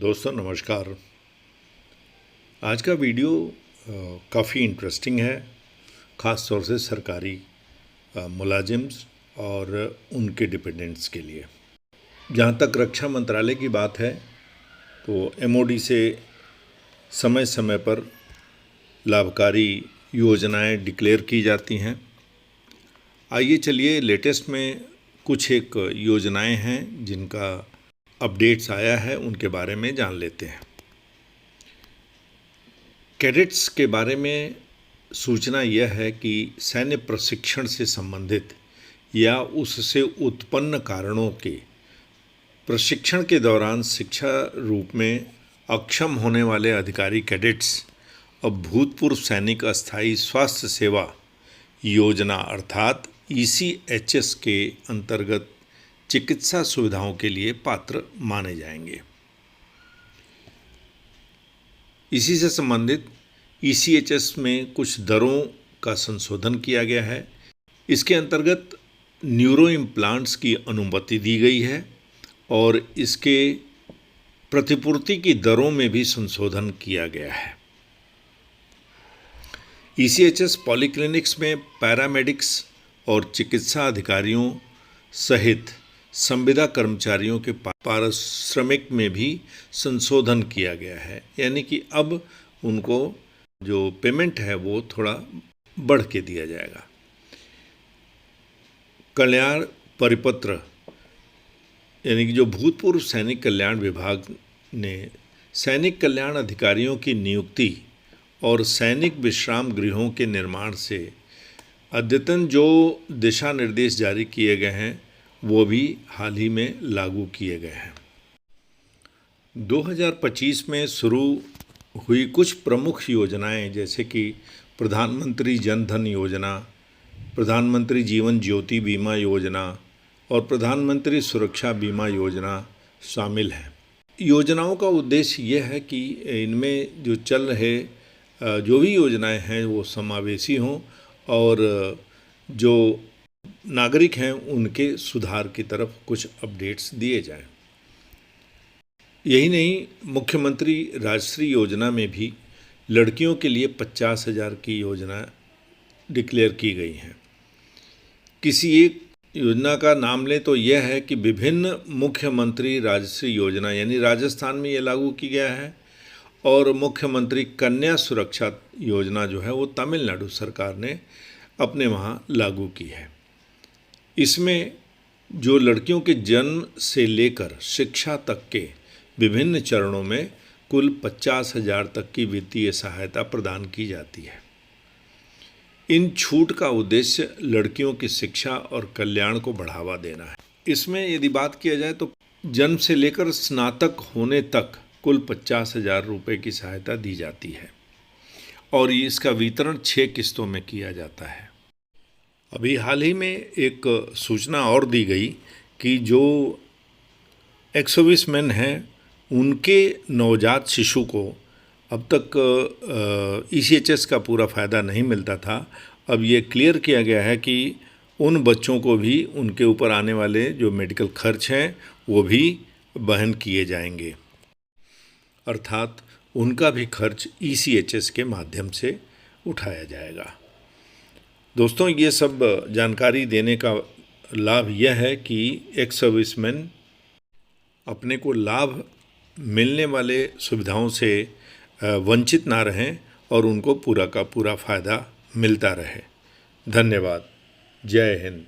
दोस्तों नमस्कार। आज का वीडियो काफ़ी इंटरेस्टिंग है, ख़ास तौर से सरकारी मुलाजिम्स और उनके डिपेंडेंट्स के लिए। जहाँ तक रक्षा मंत्रालय की बात है तो एमओडी से समय समय पर लाभकारी योजनाएं डिक्लेयर की जाती हैं। आइए चलिए लेटेस्ट में कुछ एक योजनाएं हैं जिनका अपडेट्स आया है, उनके बारे में जान लेते हैं। कैडेट्स के बारे में सूचना यह है कि सैन्य प्रशिक्षण से संबंधित या उससे उत्पन्न कारणों के प्रशिक्षण के दौरान शिक्षा रूप में अक्षम होने वाले अधिकारी कैडेट्स और भूतपूर्व सैनिक अस्थायी स्वास्थ्य सेवा योजना अर्थात ECHS के अंतर्गत चिकित्सा सुविधाओं के लिए पात्र माने जाएंगे। इसी से संबंधित ECHS में कुछ दरों का संशोधन किया गया है। इसके अंतर्गत न्यूरो इम्प्लांट्स की अनुमति दी गई है और इसके प्रतिपूर्ति की दरों में भी संशोधन किया गया है। ECHS पॉलीक्लिनिक्स में पैरामेडिक्स और चिकित्सा अधिकारियों सहित संविदा कर्मचारियों के पारिश्रमिक में भी संशोधन किया गया है, यानी कि अब उनको जो पेमेंट है वो थोड़ा बढ़ के दिया जाएगा। कल्याण परिपत्र यानी कि जो भूतपूर्व सैनिक कल्याण विभाग ने सैनिक कल्याण अधिकारियों की नियुक्ति और सैनिक विश्राम गृहों के निर्माण से अद्यतन जो दिशा निर्देश जारी किए गए हैं वो भी हाल ही में लागू किए गए हैं। 2025 में शुरू हुई कुछ प्रमुख योजनाएं जैसे कि प्रधानमंत्री जन धन योजना, प्रधानमंत्री जीवन ज्योति बीमा योजना और प्रधानमंत्री सुरक्षा बीमा योजना शामिल हैं। योजनाओं का उद्देश्य यह है कि इनमें जो चल रहे जो भी योजनाएं हैं वो समावेशी हों और जो नागरिक हैं उनके सुधार की तरफ कुछ अपडेट्स दिए जाएं। यही नहीं, मुख्यमंत्री राजश्री योजना में भी लड़कियों के लिए 50,000 की योजना डिक्लेयर की गई हैं। किसी एक योजना का नाम लें तो यह है कि विभिन्न मुख्यमंत्री राजश्री योजना यानी राजस्थान में ये लागू की गया है और मुख्यमंत्री कन्या सुरक्षा योजना जो है वो तमिलनाडु सरकार ने अपने वहाँ लागू की है। इसमें जो लड़कियों के जन्म से लेकर शिक्षा तक के विभिन्न चरणों में कुल 50,000 तक की वित्तीय सहायता प्रदान की जाती है। इन छूट का उद्देश्य लड़कियों की शिक्षा और कल्याण को बढ़ावा देना है। इसमें यदि बात किया जाए तो जन्म से लेकर स्नातक होने तक कुल 50,000 रुपये की सहायता दी जाती है और इसका वितरण 6 किस्तों में किया जाता है। अभी हाल ही में एक सूचना और दी गई कि जो एक्स-सर्विस मैन हैं उनके नवजात शिशु को अब तक ECHS का पूरा फ़ायदा नहीं मिलता था। अब ये क्लियर किया गया है कि उन बच्चों को भी उनके ऊपर आने वाले जो मेडिकल खर्च हैं वो भी वहन किए जाएंगे, अर्थात उनका भी खर्च ECHS के माध्यम से उठाया जाएगा। दोस्तों, ये सब जानकारी देने का लाभ यह है कि एक्स सर्विसमैन अपने को लाभ मिलने वाले सुविधाओं से वंचित ना रहें और उनको पूरा का पूरा फ़ायदा मिलता रहे। धन्यवाद। जय हिंद।